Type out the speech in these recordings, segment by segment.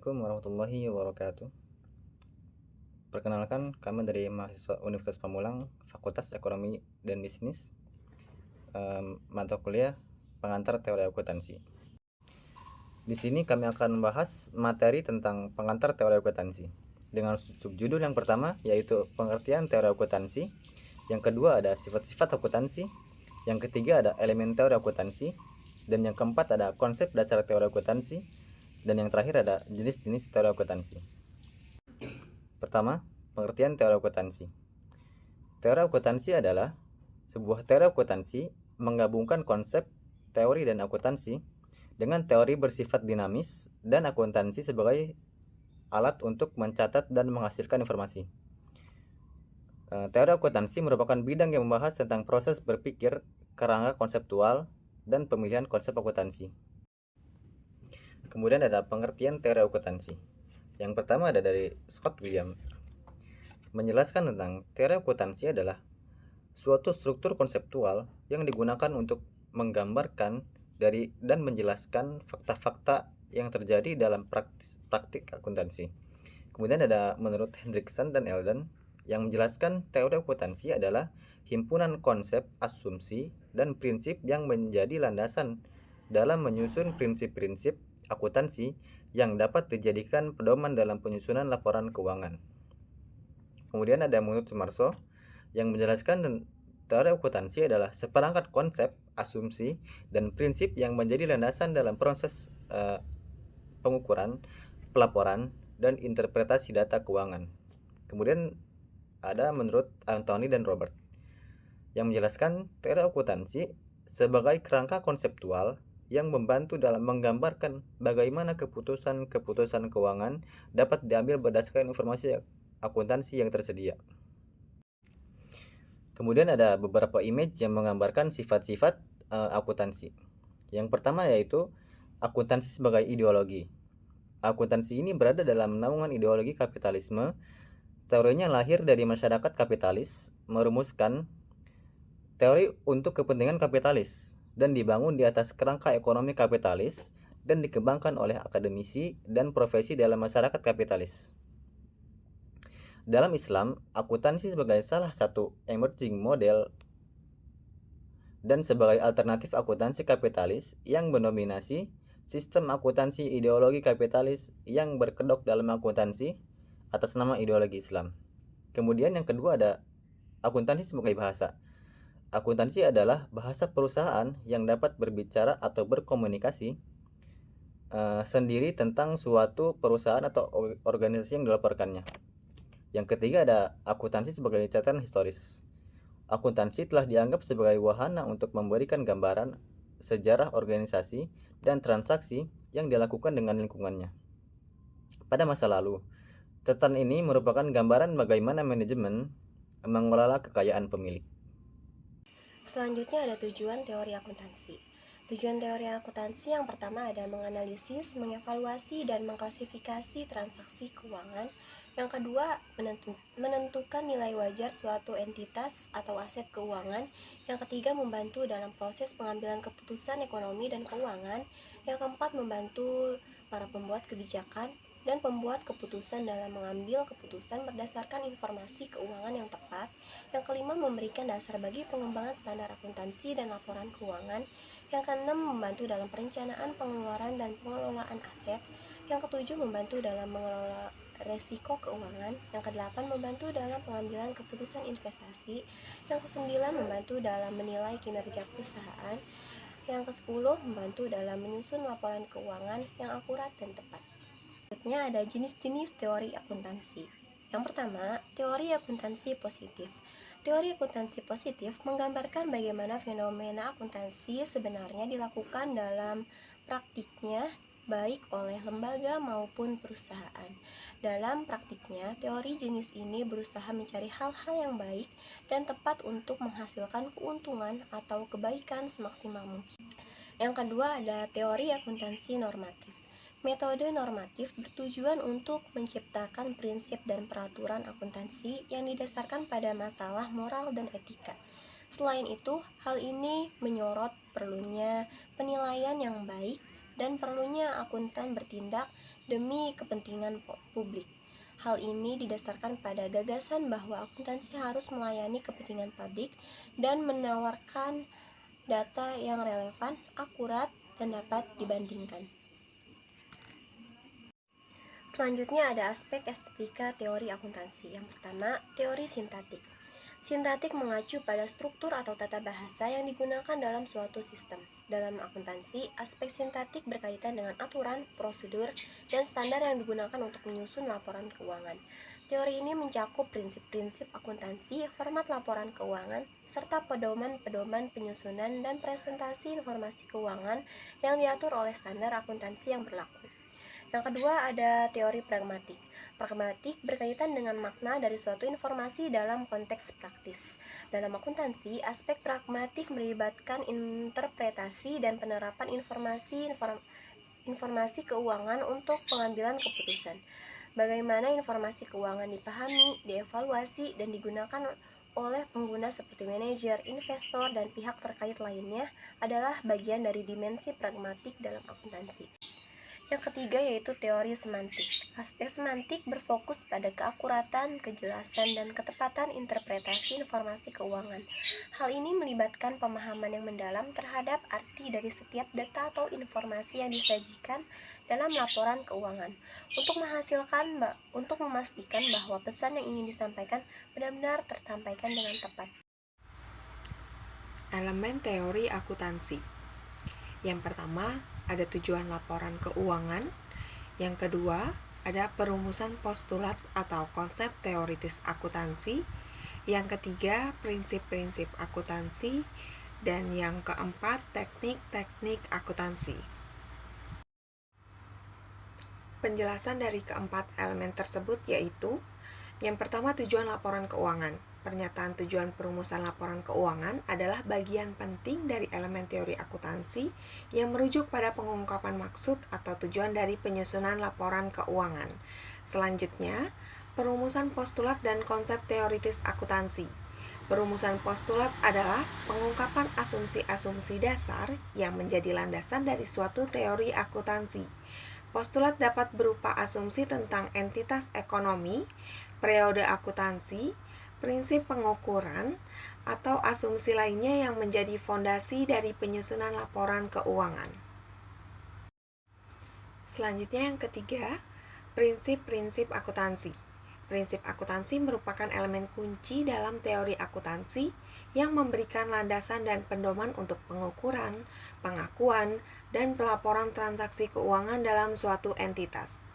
Assalamualaikum warahmatullahi wabarakatuh. Perkenalkan, kami dari mahasiswa Universitas Pamulang, Fakultas Ekonomi dan Bisnis, mata kuliah pengantar teori akuntansi. Di sini kami akan membahas materi tentang pengantar teori akuntansi dengan subjudul yang pertama yaitu pengertian teori akuntansi, yang kedua ada sifat-sifat akuntansi, yang ketiga ada elemen teori akuntansi, dan yang keempat ada konsep dasar teori akuntansi, dan yang terakhir ada jenis-jenis teori akuntansi. Pertama, pengertian teori akuntansi. Teori akuntansi adalah sebuah teori akuntansi menggabungkan konsep, teori, dan akuntansi dengan teori bersifat dinamis dan akuntansi sebagai alat untuk mencatat dan menghasilkan informasi. Teori akuntansi merupakan bidang yang membahas tentang proses berpikir, kerangka konseptual, dan pemilihan konsep akuntansi. Kemudian ada pengertian teori akuntansi. Yang pertama ada dari Scott William. Menjelaskan tentang teori akuntansi adalah suatu struktur konseptual yang digunakan untuk menggambarkan dari dan menjelaskan fakta-fakta yang terjadi dalam praktik akuntansi. Kemudian ada menurut Hendrickson dan Eldon yang menjelaskan teori akuntansi adalah himpunan konsep, asumsi, dan prinsip yang menjadi landasan dalam menyusun prinsip-prinsip akuntansi yang dapat dijadikan pedoman dalam penyusunan laporan keuangan. Kemudian ada menurut Sumarso yang menjelaskan teori akuntansi adalah seperangkat konsep, asumsi, dan prinsip yang menjadi landasan dalam proses pengukuran, pelaporan, dan interpretasi data keuangan. Kemudian ada menurut Anthony dan Robert yang menjelaskan teori akuntansi sebagai kerangka konseptual yang membantu dalam menggambarkan bagaimana keputusan-keputusan keuangan dapat diambil berdasarkan informasi akuntansi yang tersedia. Kemudian ada beberapa image yang menggambarkan sifat-sifat akuntansi. Yang pertama yaitu akuntansi sebagai ideologi. Akuntansi ini berada dalam naungan ideologi kapitalisme. Teorinya lahir dari masyarakat kapitalis, merumuskan teori untuk kepentingan kapitalis, dan dibangun di atas kerangka ekonomi kapitalis dan dikembangkan oleh akademisi dan profesi dalam masyarakat kapitalis. Dalam Islam, akuntansi sebagai salah satu emerging model dan sebagai alternatif akuntansi kapitalis yang mendominasi sistem akuntansi ideologi kapitalis yang berkedok dalam akuntansi atas nama ideologi Islam. Kemudian yang kedua ada akuntansi sebagai bahasa. Akuntansi adalah bahasa perusahaan yang dapat berbicara atau berkomunikasi sendiri tentang suatu perusahaan atau organisasi yang dilaporkannya. Yang ketiga ada akuntansi sebagai catatan historis. Akuntansi telah dianggap sebagai wahana untuk memberikan gambaran sejarah organisasi dan transaksi yang dilakukan dengan lingkungannya. Pada masa lalu, catatan ini merupakan gambaran bagaimana manajemen mengelola kekayaan pemilik. Selanjutnya ada tujuan teori akuntansi. Tujuan teori akuntansi yang pertama ada menganalisis, mengevaluasi, dan mengklasifikasi transaksi keuangan. Yang kedua, menentukan nilai wajar suatu entitas atau aset keuangan. Yang ketiga, membantu dalam proses pengambilan keputusan ekonomi dan keuangan. Yang keempat, membantu para pembuat kebijakan dan pembuat keputusan dalam mengambil keputusan berdasarkan informasi keuangan yang tepat. Yang kelima, memberikan dasar bagi pengembangan standar akuntansi dan laporan keuangan. Yang keenam, membantu dalam perencanaan, pengeluaran, dan pengelolaan aset. Yang ketujuh, membantu dalam mengelola resiko keuangan. Yang kedelapan, membantu dalam pengambilan keputusan investasi. Yang kesembilan, membantu dalam menilai kinerja perusahaan. Yang kesepuluh, membantu dalam menyusun laporan keuangan yang akurat dan tepat. Selanjutnya ada jenis-jenis teori akuntansi. Yang pertama, teori akuntansi positif. Teori akuntansi positif menggambarkan bagaimana fenomena akuntansi sebenarnya dilakukan dalam praktiknya baik oleh lembaga maupun perusahaan. Dalam praktiknya, teori jenis ini berusaha mencari hal-hal yang baik dan tepat untuk menghasilkan keuntungan atau kebaikan semaksimal mungkin. Yang kedua ada teori akuntansi normatif. Metode normatif bertujuan untuk menciptakan prinsip dan peraturan akuntansi yang didasarkan pada masalah moral dan etika. Selain itu, hal ini menyorot perlunya penilaian yang baik dan perlunya akuntan bertindak demi kepentingan publik. Hal ini didasarkan pada gagasan bahwa akuntansi harus melayani kepentingan publik dan menawarkan data yang relevan, akurat, dan dapat dibandingkan. Selanjutnya ada aspek estetika teori akuntansi. Yang pertama, teori sintaktik. Sintaktik mengacu pada struktur atau tata bahasa yang digunakan dalam suatu sistem. Dalam akuntansi, aspek sintaktik berkaitan dengan aturan, prosedur, dan standar yang digunakan untuk menyusun laporan keuangan. Teori ini mencakup prinsip-prinsip akuntansi, format laporan keuangan, serta pedoman-pedoman penyusunan dan presentasi informasi keuangan yang diatur oleh standar akuntansi yang berlaku. Yang kedua ada teori pragmatik. Pragmatik berkaitan dengan makna dari suatu informasi dalam konteks praktis. Dalam akuntansi, aspek pragmatik melibatkan interpretasi dan penerapan informasi keuangan untuk pengambilan keputusan. Bagaimana informasi keuangan dipahami, dievaluasi, dan digunakan oleh pengguna seperti manajer, investor, dan pihak terkait lainnya adalah bagian dari dimensi pragmatik dalam akuntansi. Yang ketiga yaitu teori semantik. Aspek semantik berfokus pada keakuratan, kejelasan, dan ketepatan interpretasi informasi keuangan. Hal ini melibatkan pemahaman yang mendalam terhadap arti dari setiap data atau informasi yang disajikan dalam laporan keuangan untuk memastikan bahwa pesan yang ingin disampaikan benar-benar tersampaikan dengan tepat. Elemen teori akuntansi. Yang pertama, ada tujuan laporan keuangan. Yang kedua, ada perumusan postulat atau konsep teoritis akuntansi. Yang ketiga, prinsip-prinsip akuntansi. Dan yang keempat, teknik-teknik akuntansi. Penjelasan dari keempat elemen tersebut yaitu: yang pertama, tujuan laporan keuangan. Pernyataan tujuan perumusan laporan keuangan adalah bagian penting dari elemen teori akuntansi yang merujuk pada pengungkapan maksud atau tujuan dari penyusunan laporan keuangan. Selanjutnya, perumusan postulat dan konsep teoritis akuntansi. Perumusan postulat adalah pengungkapan asumsi-asumsi dasar yang menjadi landasan dari suatu teori akuntansi. Postulat dapat berupa asumsi tentang entitas ekonomi, periode akuntansi, prinsip pengukuran, atau asumsi lainnya yang menjadi fondasi dari penyusunan laporan keuangan. Selanjutnya yang ketiga, prinsip-prinsip akuntansi. Prinsip akuntansi merupakan elemen kunci dalam teori akuntansi yang memberikan landasan dan pedoman untuk pengukuran, pengakuan, dan pelaporan transaksi keuangan dalam suatu entitas.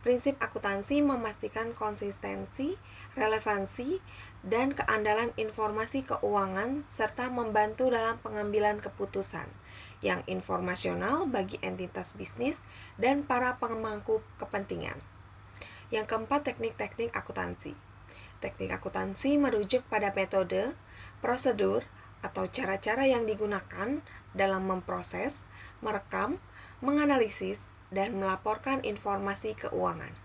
Prinsip akuntansi memastikan konsistensi, relevansi, dan keandalan informasi keuangan serta membantu dalam pengambilan keputusan yang informasional bagi entitas bisnis dan para pemangku kepentingan. Yang keempat, teknik-teknik akuntansi. Teknik akuntansi merujuk pada metode, prosedur, atau cara-cara yang digunakan dalam memproses, merekam, menganalisis, dan melaporkan informasi keuangan.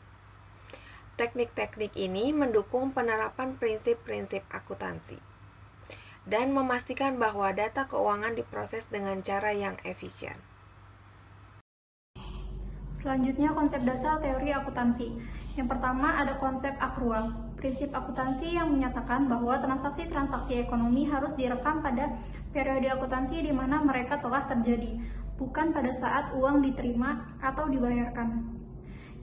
Teknik-teknik ini mendukung penerapan prinsip-prinsip akuntansi dan memastikan bahwa data keuangan diproses dengan cara yang efisien. Selanjutnya, konsep dasar teori akuntansi. Yang pertama ada konsep akrual. Prinsip akuntansi yang menyatakan bahwa transaksi-transaksi ekonomi harus direkam pada periode akuntansi di mana mereka telah terjadi, bukan pada saat uang diterima atau dibayarkan.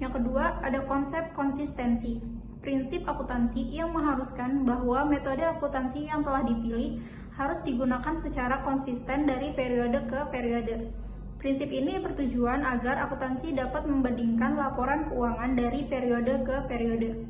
Yang kedua, ada konsep konsistensi. Prinsip akuntansi yang mengharuskan bahwa metode akuntansi yang telah dipilih harus digunakan secara konsisten dari periode ke periode. Prinsip ini bertujuan agar akuntansi dapat membandingkan laporan keuangan dari periode ke periode.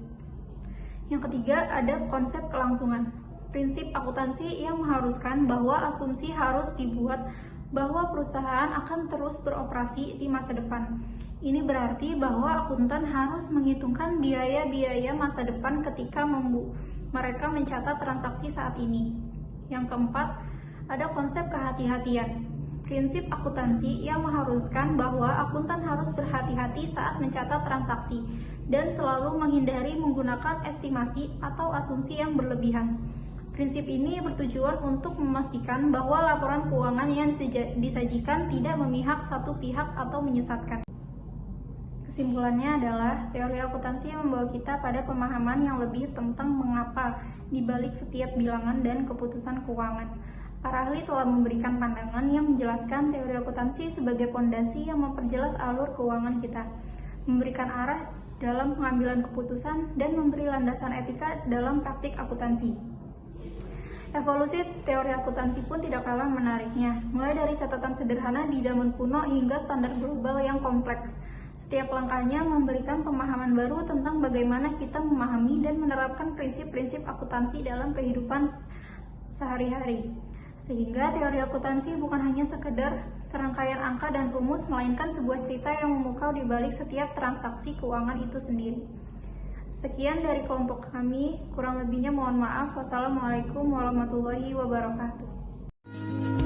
Yang ketiga, ada konsep kelangsungan. Prinsip akuntansi yang mengharuskan bahwa asumsi harus dibuat bahwa perusahaan akan terus beroperasi di masa depan. Ini berarti bahwa akuntan harus menghitungkan biaya-biaya masa depan ketika mereka mencatat transaksi saat ini. Yang keempat, ada konsep kehati-hatian. Prinsip akuntansi yang mengharuskan bahwa akuntan harus berhati-hati saat mencatat transaksi dan selalu menghindari menggunakan estimasi atau asumsi yang berlebihan. Prinsip ini bertujuan untuk memastikan bahwa laporan keuangan yang disajikan tidak memihak satu pihak atau menyesatkan. Kesimpulannya adalah teori akuntansi membawa kita pada pemahaman yang lebih tentang mengapa di balik setiap bilangan dan keputusan keuangan. Para ahli telah memberikan pandangan yang menjelaskan teori akuntansi sebagai fondasi yang memperjelas alur keuangan kita, memberikan arah dalam pengambilan keputusan, dan memberi landasan etika dalam praktik akuntansi. Evolusi teori akuntansi pun tidak kalah menariknya, mulai dari catatan sederhana di zaman kuno hingga standar global yang kompleks. Setiap langkahnya memberikan pemahaman baru tentang bagaimana kita memahami dan menerapkan prinsip-prinsip akuntansi dalam kehidupan sehari-hari. Sehingga teori akuntansi bukan hanya sekedar serangkaian angka dan rumus, melainkan sebuah cerita yang memukau di balik setiap transaksi keuangan itu sendiri. Sekian dari kelompok kami, kurang lebihnya mohon maaf. Wassalamualaikum warahmatullahi wabarakatuh.